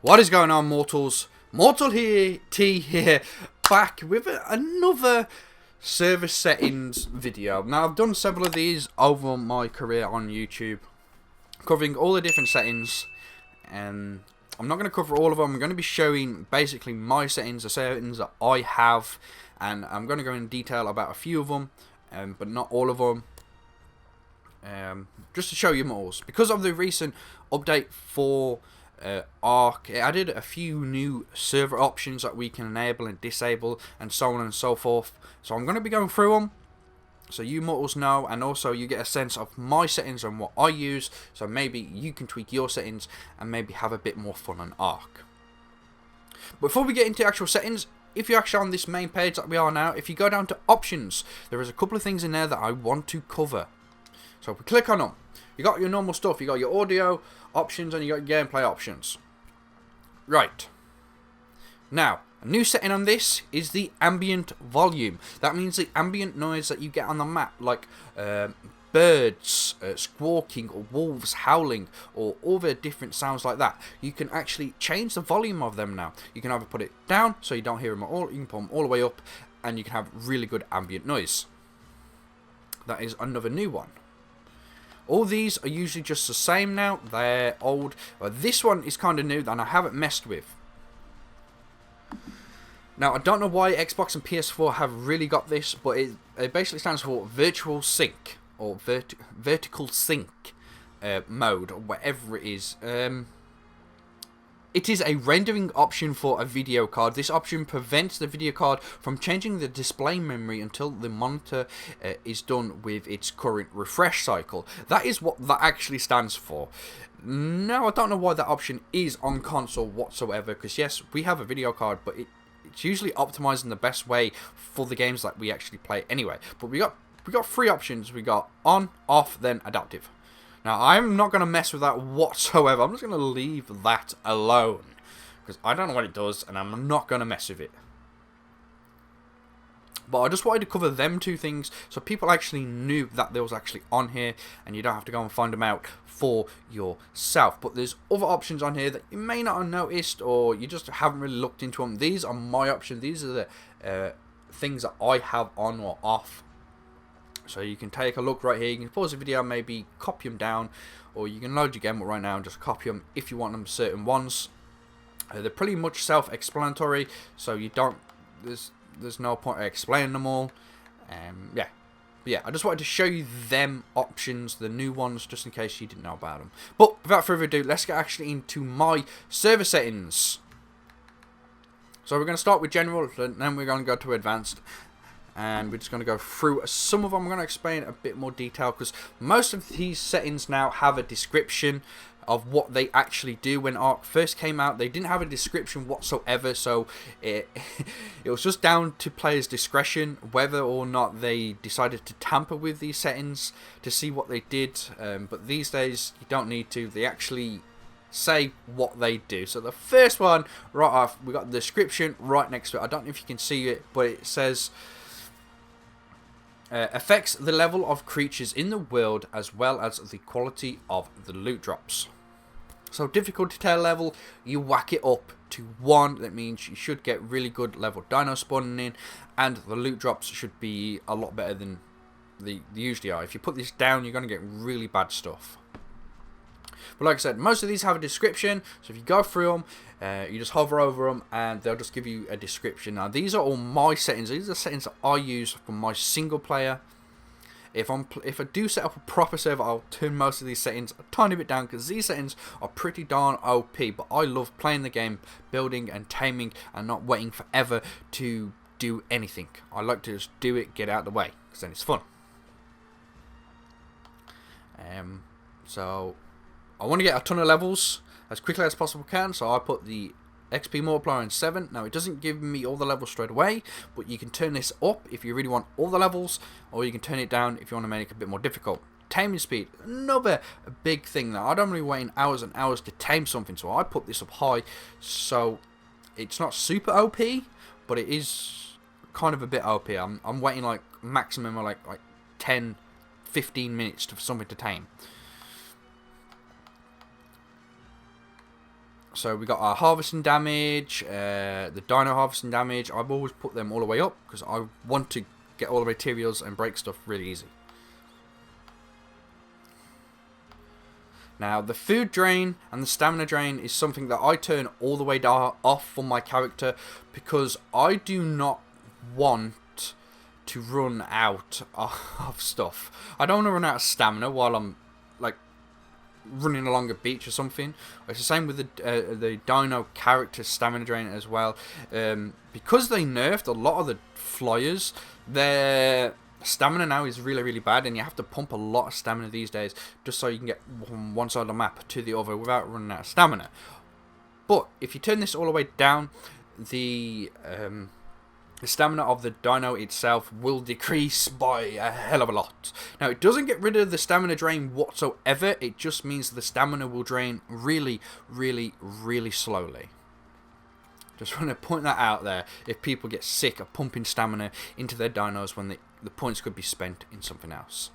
What is going on, mortals? Mortal here, T here, back with another server settings video. Now, I've done several of these over my career on YouTube, covering all the different settings, and I'm not going to cover all of them. I'm going to be showing basically my settings, the settings that I have, and I'm going to go in detail about a few of them, but not all of them. Just to show you more. Because of the recent update for Ark, it added a few new server options that we can enable and disable, and so on and so forth. So I'm going to be going through them, so you mortals know, and also you get a sense of my settings and what I use, so maybe you can tweak your settings and maybe have a bit more fun on Ark. Before we get into actual settings, if you're actually on this main page that we are now, if you go down to options, there is a couple of things in there that I want to cover. So if we click on them, you got your normal stuff, you got your audio options and you got your gameplay options. Right. Now, a new setting on this is the ambient volume. That means the ambient noise that you get on the map, like birds squawking or wolves howling or other different sounds like that. You can actually change the volume of them now. You can either put it down so you don't hear them at all, you can put them all the way up, and you can have really good ambient noise. That is another new one. All these are usually just the same now. They're old. But this one is kind of new and I haven't messed with. Now, I don't know why Xbox and PS4 have really got this, but it basically stands for virtual sync or vertical sync mode, or whatever it is. It is a rendering option for a video card. This option prevents the video card from changing the display memory until the monitor is done with its current refresh cycle. That is what that actually stands for. Now, I don't know why that option is on console whatsoever, because yes, we have a video card, but it's usually optimized in the best way for the games that we actually play anyway. But we got three options. We got on, off, then adaptive. Now, I'm not going to mess with that whatsoever. I'm just going to leave that alone, because I don't know what it does, and I'm not going to mess with it. But I just wanted to cover them two things, so people actually knew that they was actually on here, and you don't have to go and find them out for yourself. But there's other options on here that you may not have noticed, or you just haven't really looked into them. These are my options. These are the things that I have on or off. So you can take a look right here. You can pause the video, maybe copy them down, or you can load your game up right now and just copy them if you want them certain ones. They're pretty much self-explanatory, so you don't. There's no point of explaining them all. Yeah, I just wanted to show you them options, the new ones, just in case you didn't know about them. But without further ado, let's get actually into my server settings. So we're going to start with general, then we're going to go to advanced. And we're just going to go through some of them. I'm going to explain a bit more detail, because most of these settings now have a description of what they actually do. When Ark first came out, they didn't have a description whatsoever, so it was just down to players' discretion whether or not they decided to tamper with these settings to see what they did. But these days, you don't need to. They actually say what they do. So the first one, right off, we got the description right next to it. I don't know if you can see it, but it says affects the level of creatures in the world as well as the quality of the loot drops. So difficulty tier level, you whack it up to 1. That means you should get really good level dino spawning in, and the loot drops should be a lot better than they usually are. If you put this down, you're going to get really bad stuff. But like I said, most of these have a description, so if you go through them, you just hover over them and they'll just give you a description. Now, these are all my settings. These are the settings that I use for my single player. If I do set up a proper server, I'll turn most of these settings a tiny bit down, because these settings are pretty darn OP. But I love playing the game, building and taming, and not waiting forever to do anything. I like to just do it, get out of the way, because then it's fun. So I want to get a ton of levels as quickly as possible so I put the XP multiplier in 7. Now, it doesn't give me all the levels straight away, but you can turn this up if you really want all the levels, or you can turn it down if you want to make it a bit more difficult. Taming speed, another big thing now. I don't really wait hours and hours to tame something, so I put this up high, so it's not super OP, but it is kind of a bit OP. I'm waiting like maximum of like 10, 15 minutes for something to tame. So we got our harvesting damage, the dino harvesting damage. I've always put them all the way up because I want to get all the materials and break stuff really easy. Now the food drain and the stamina drain is something that I turn all the way off for my character because I do not want to run out of stuff. I don't want to run out of stamina while I'm like running along a beach or something. It's the same with the dino character stamina drain as well. Because they nerfed a lot of the flyers, their stamina now is really, really bad, and you have to pump a lot of stamina these days just so you can get from one side of the map to the other without running out of stamina. But if you turn this all the way down, the stamina of the dino itself will decrease by a hell of a lot. Now, it doesn't get rid of the stamina drain whatsoever. It just means the stamina will drain really, really, really slowly. Just want to point that out there if people get sick of pumping stamina into their dinos when the points could be spent in something else.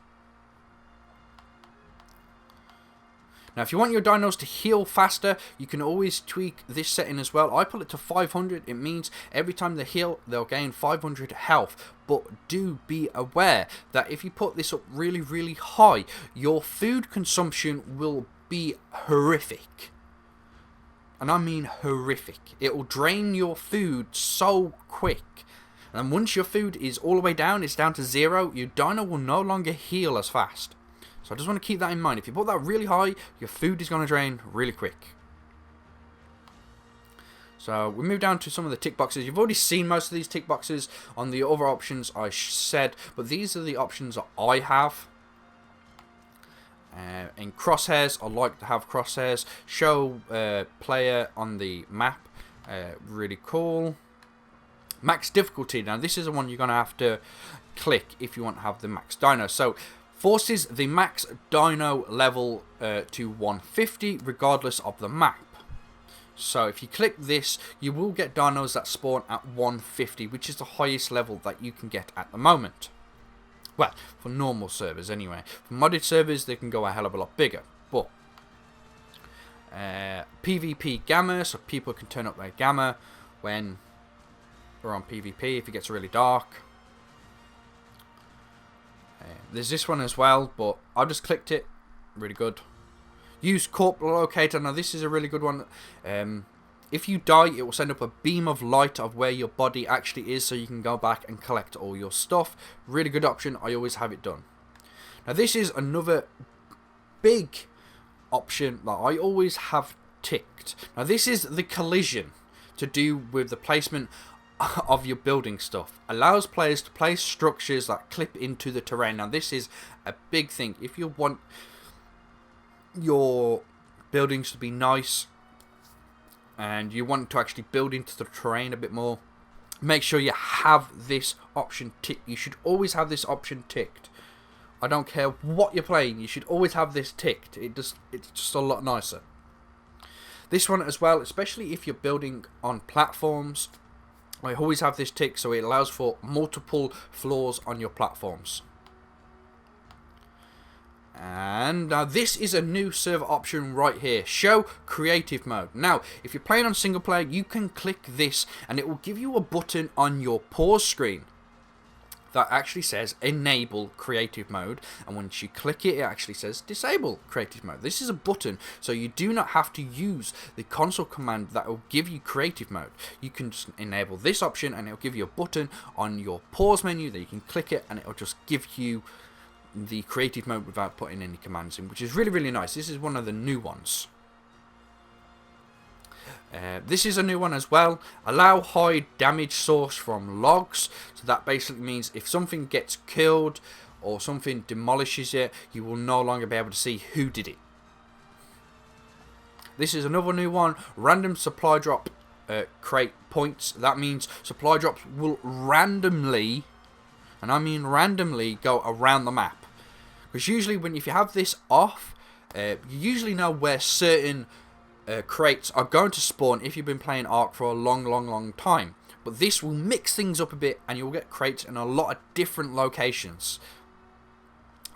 Now, if you want your dinos to heal faster, you can always tweak this setting as well. I put it to 500. It means every time they heal, they'll gain 500 health. But do be aware that if you put this up really, really high, your food consumption will be horrific. And I mean horrific. It will drain your food so quick. And once your food is all the way down, it's down to 0, your dino will no longer heal as fast. So I just want to keep that in mind. If you put that really high, your food is going to drain really quick. So we move down to some of the tick boxes. You've already seen most of these tick boxes on the other options I said, but these are the options that I have. In crosshairs, I like to have crosshairs. Show player on the map. Really cool. Max difficulty. Now this is the one you're going to have to click if you want to have the max dino. So forces the max dino level to 150 regardless of the map. So if you click this, you will get dinos that spawn at 150, which is the highest level that you can get at the moment. Well, for normal servers anyway. For modded servers, they can go a hell of a lot bigger. But PvP gamma, so people can turn up their gamma when we're on PvP if it gets really dark. There's this one as well, but I just clicked it. Really good. Use corp locator. Now this is a really good one. If you die, it will send up a beam of light of where your body actually is, so you can go back and collect all your stuff. Really good option. I always have it done. Now this is another big option that I always have ticked. Now this is the collision to do with the placement of your building stuff. Allows players to place structures that clip into the terrain. Now this is a big thing. If you want your buildings to be nice and you want to actually build into the terrain a bit more, make sure you have this option ticked. You should always have this option ticked. I don't care what you're playing, you should always have this ticked. It's just a lot nicer. This one as well, especially if you're building on platforms, I always have this ticked so it allows for multiple floors on your platforms. And now this is a new server option right here. Show creative mode. Now, if you're playing on single player, you can click this and it will give you a button on your pause screen that actually says enable creative mode, and once you click it, it actually says disable creative mode. This is a button, so you do not have to use the console command that will give you creative mode. You can just enable this option and it will give you a button on your pause menu that you can click it and it will just give you the creative mode without putting any commands in, which is really, really nice. This is one of the new ones. This is a new one as well. Allow high damage source from logs. So that basically means if something gets killed or something demolishes it, you will no longer be able to see who did it. This is another new one. Random supply drop crate points. That means supply drops will randomly, and I mean randomly, go around the map. Because usually if you have this off, you usually know where certain crates are going to spawn if you've been playing Ark for a long time. But this will mix things up a bit and you'll get crates in a lot of different locations.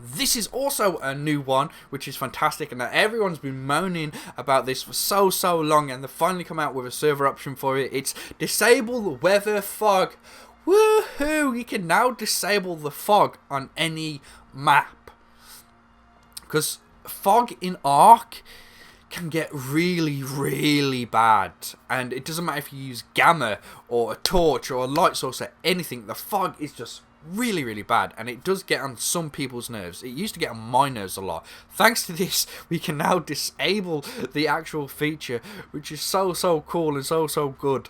This is also a new one, which is fantastic, and everyone's been moaning about this for so long, and they've finally come out with a server option for it. It's disable the weather fog. Woohoo! You can now disable the fog on any map, because fog in Ark can get really bad, and it doesn't matter if you use gamma or a torch or a light source or anything. The fog is just really bad, and it does get on some people's nerves. It used to get on my nerves a lot. Thanks to this, we can now disable the actual feature, which is so cool and so good.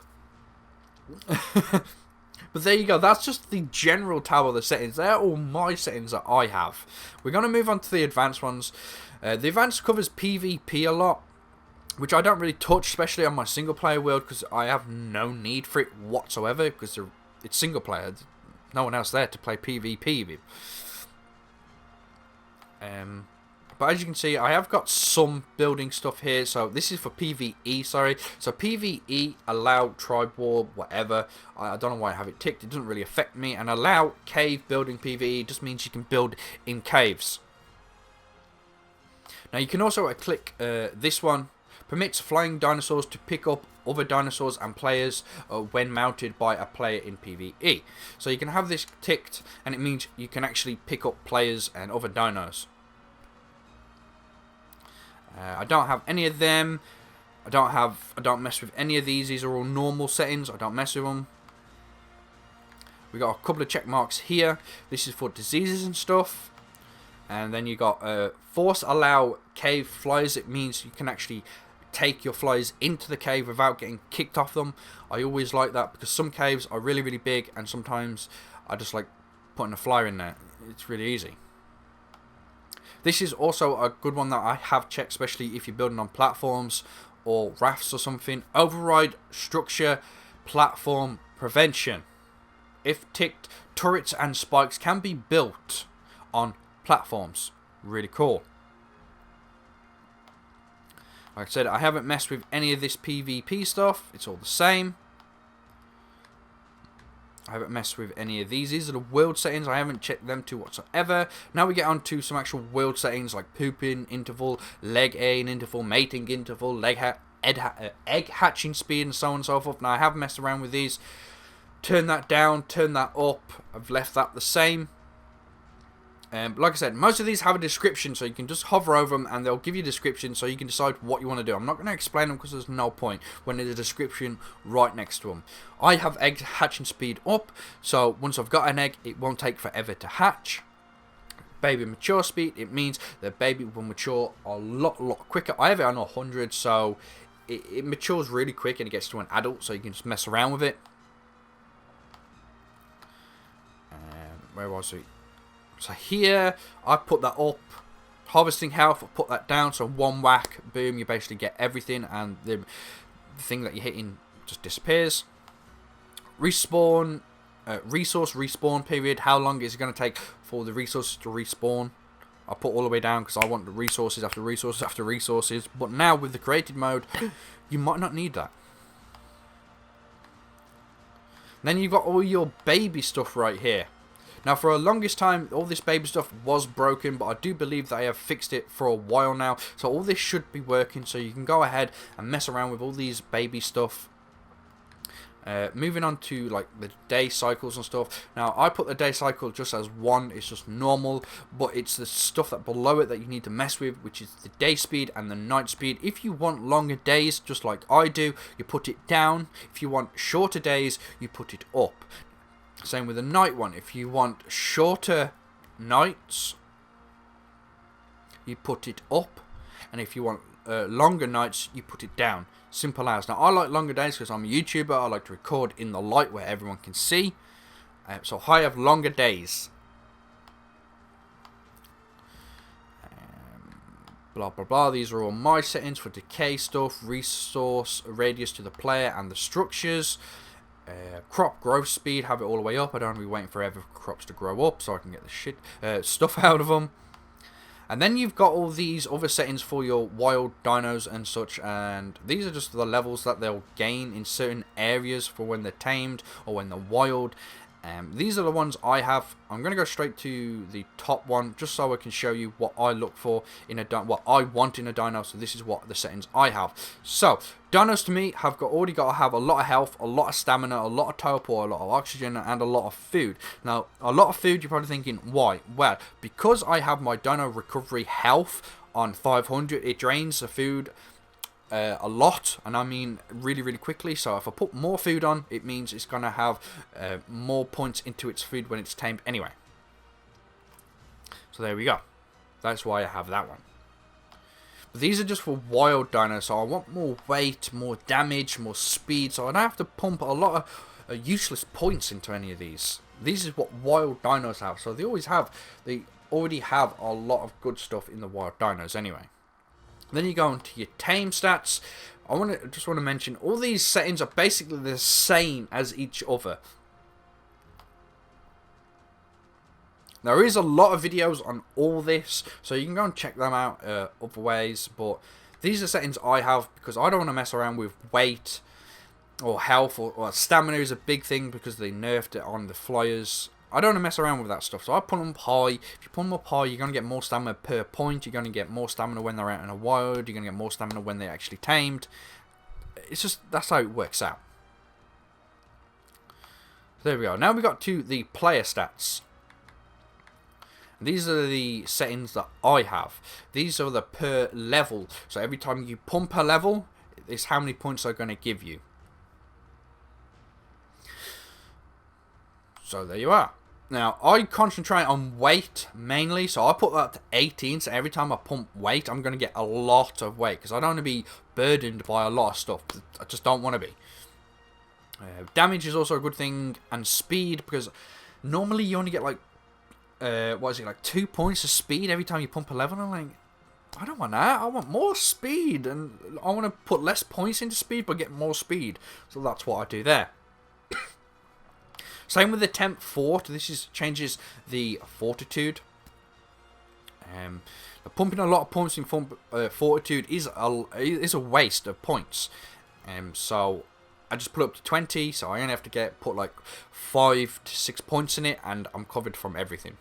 But there you go, that's just the general tab of the settings. They're all my settings that I have. We're going to move on to the advanced ones. The advanced covers PvP a lot, which I don't really touch, especially on my single player world, because I have no need for it whatsoever, because it's single player. There's no one else there to play PvP with. But as you can see, I have got some building stuff here. So this is for PvE, sorry. So PvE, allow tribe war, whatever. I don't know why I have it ticked. It doesn't really affect me. And allow cave building PvE just means you can build in caves. Now you can also click this one. Permits flying dinosaurs to pick up other dinosaurs and players when mounted by a player in PvE. So you can have this ticked, and it means you can actually pick up players and other dinos. I don't have any of them. I don't mess with any of these. These are all normal settings. I don't mess with them. We got a couple of check marks here. This is for diseases and stuff. And then you got force allow cave flyers. It means you can actually take your flyers into the cave without getting kicked off them. I always like that, because some caves are really big, and sometimes I just like putting a flyer in there. It's really easy. This is also a good one that I have checked, especially if you're building on platforms or rafts or something. Override structure platform prevention. If ticked, turrets and spikes can be built on platforms. Really cool. Like I said, I haven't messed with any of this PvP stuff. It's all the same. I haven't messed with any of these. These are the world settings. I haven't checked them too whatsoever. Now we get on to some actual world settings like pooping interval, leg A interval, mating interval, egg hatching speed, and so on and so forth. Now I have messed around with these. Turn that down, turn that up. I've left that the same. Like I said, most of these have a description, so you can just hover over them and they'll give you a description, so you can decide what you want to do. I'm not going to explain them because there's no point when there's a description right next to them. I have egg hatching speed up, so once I've got an egg, it won't take forever to hatch. Baby mature speed, it means the baby will mature a lot quicker. I have it on 100, so it matures really quick and it gets to an adult, so you can just mess around with it. Where was it? So here, I put that up. Harvesting health, I put that down. So one whack, boom, you basically get everything, and the thing that you're hitting just disappears. Respawn, resource respawn period. How long is it going to take for the resources to respawn? I put all the way down because I want the resources after resources after resources. But now with the created mode, you might not need that. Then you've got all your baby stuff right here. Now, for a longest time, all this baby stuff was broken, but I do believe that I have fixed it for a while now. So all this should be working, so you can go ahead and mess around with all these baby stuff. Moving on to like the day cycles and stuff. Now, I put the day cycle just as 1. It's just normal, but it's the stuff that below it that you need to mess with, which is the day speed and the night speed. If you want longer days, just like I do, you put it down. If you want shorter days, you put it up. Same with the night one. If you want shorter nights, you put it up. And if you want longer nights, you put it down. Simple as. Now, I like longer days because I'm a YouTuber. I like to record in the light where everyone can see. So I have longer days. Blah, blah, blah. These are all my settings for decay stuff. Resource radius to the player and the structures. Crop growth speed, have it all the way up. I don't want to be waiting forever for crops to grow up so I can get the stuff out of them. And then you've got all these other settings for your wild dinos and such, and these are just the levels that they'll gain in certain areas for when they're tamed or when they're wild. These are the ones I have. I'm going to go straight to the top one just so I can show you what I look for in a what I want in a dino. So this is what the settings I have. So dinos to me have already got to have a lot of health, a lot of stamina, a lot of teleport, a lot of oxygen, and a lot of food. Now, a lot of food, you're probably thinking, why? Well, because I have my dino recovery health on 500, it drains the food a lot, and I mean really quickly. So if I put more food on, it means it's gonna have more points into its food when it's tamed anyway. So there we go. That's why I have that one. But these are just for wild dinos, so I want more weight, more damage, more speed, so I don't have to pump a lot of useless points into any of these. These is what wild dinos have, so they already have a lot of good stuff in the wild dinos anyway. Then you go into your tame stats. I just want to mention all these settings are basically the same as each other. There is a lot of videos on all this, so you can go and check them out other ways. But these are settings I have because I don't want to mess around with weight or health or stamina is a big thing because they nerfed it on the flyers. I don't want to mess around with that stuff, so I put them up high. If you put them up high, you're going to get more stamina per point. You're going to get more stamina when they're out in the wild. You're going to get more stamina when they're actually tamed. It's just, that's how it works out. There we go. Now we got to the player stats. These are the settings that I have. These are the per level. So every time you pump a level, it's how many points they're going to give you. So there you are. Now, I concentrate on weight mainly, so I put that to 18, so every time I pump weight, I'm going to get a lot of weight, because I don't want to be burdened by a lot of stuff. I just don't want to be. Damage is also a good thing, and speed, because normally you only get like, like 2 points of speed every time you pump a level, and I'm like, I don't want that, I want more speed, and I want to put less points into speed, but get more speed, so that's what I do there. Same with the temp fort. This changes the fortitude. Pumping a lot of points in fortitude is a waste of points. So I just put it up to 20. So I only have to put like 5 to 6 points in it, and I'm covered from everything.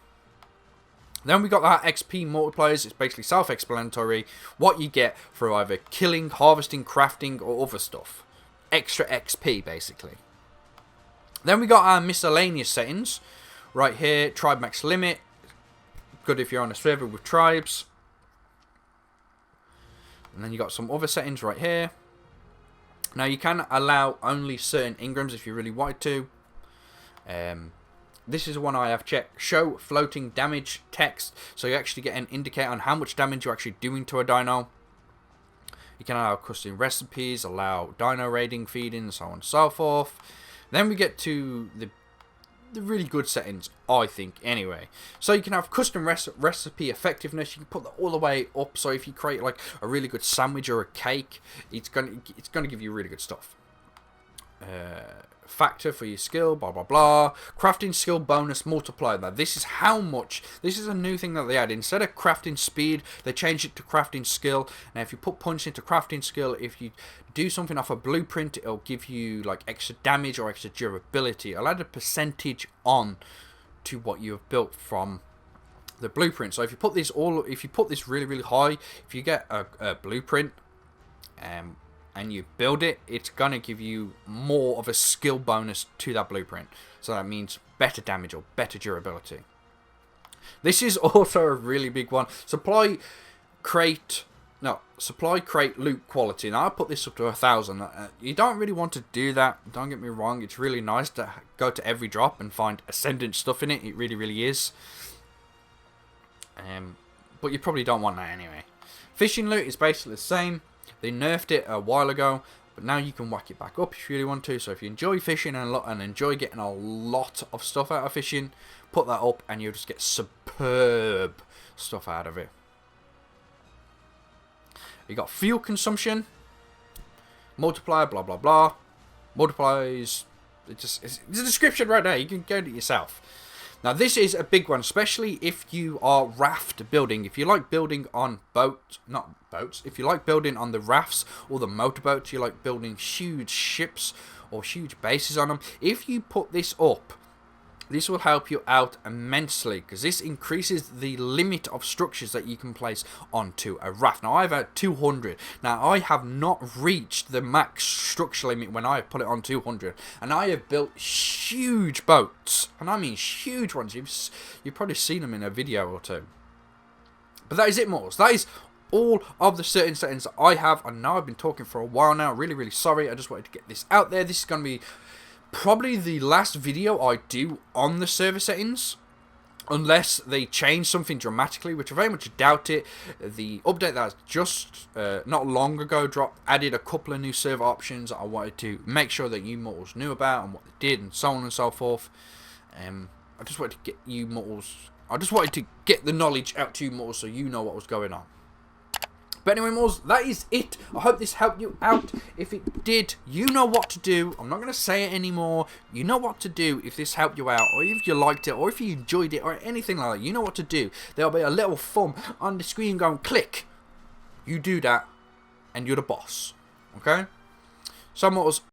Then we got that XP multipliers. It's basically self-explanatory. What you get for either killing, harvesting, crafting, or other stuff. Extra XP, basically. Then we got our miscellaneous settings. Right here, tribe max limit. Good if you're on a server with tribes. And then you got some other settings right here. Now you can allow only certain engrams if you really wanted to. This is one I have checked. Show floating damage text. So you actually get an indicator on how much damage you're actually doing to a dino. You can allow custom recipes, allow dino raiding, feeding, and so on and so forth. Then we get to the really good settings, I think, anyway. So you can have custom recipe effectiveness. You can put that all the way up. So if you create like a really good sandwich or a cake, it's gonna give you really good stuff. Factor for your skill, blah blah blah. Crafting skill bonus multiplier. Now this is how much. This is a new thing that they add. Instead of crafting speed, they changed it to crafting skill. Now if you put points into crafting skill, if you do something off a blueprint, it'll give you like extra damage or extra durability. It'll add a percentage on to what you have built from the blueprint. So if you put this really high, if you get a blueprint, and you build it, it's gonna give you more of a skill bonus to that blueprint. So that means better damage or better durability. This is also a really big one. Supply crate loot quality. Now I put this up to 1,000. You don't really want to do that. Don't get me wrong. It's really nice to go to every drop and find ascendant stuff in it. It really, really is. But you probably don't want that anyway. Fishing loot is basically the same. They nerfed it a while ago, but now you can whack it back up if you really want to. So if you enjoy fishing and enjoy getting a lot of stuff out of fishing, put that up and you'll just get superb stuff out of it. You got fuel consumption, multiplier, blah blah blah. Multipliers, it's a description right there. You can go to it yourself. Now this is a big one, especially if you are raft building. If you like building on if you like building on the rafts or the motorboats, you like building huge ships or huge bases on them. If you put this up this will help you out immensely, because this increases the limit of structures that you can place onto a raft. Now, I've had 200. Now, I have not reached the max structure limit when I put it on 200, and I have built huge boats, and I mean huge ones. You've probably seen them in a video or two. But that is it, mortals. That is all of the certain settings that I have. I know I've been talking for a while now. Really sorry. I just wanted to get this out there. This is going to be probably the last video I do on the server settings, unless they change something dramatically, which I very much doubt it. The update that has just not long ago dropped added a couple of new server options that I wanted to make sure that you mortals knew about and what they did and so on and so forth. I just wanted to get you mortals, I just wanted to get the knowledge out to you mortals so you know what was going on. But anyway, mortals, that is it. I hope this helped you out. If it did, you know what to do. I'm not going to say it anymore. You know what to do if this helped you out, or if you liked it, or if you enjoyed it, or anything like that. You know what to do. There'll be a little thumb on the screen going, click. You do that, and you're the boss. Okay? So, mortals,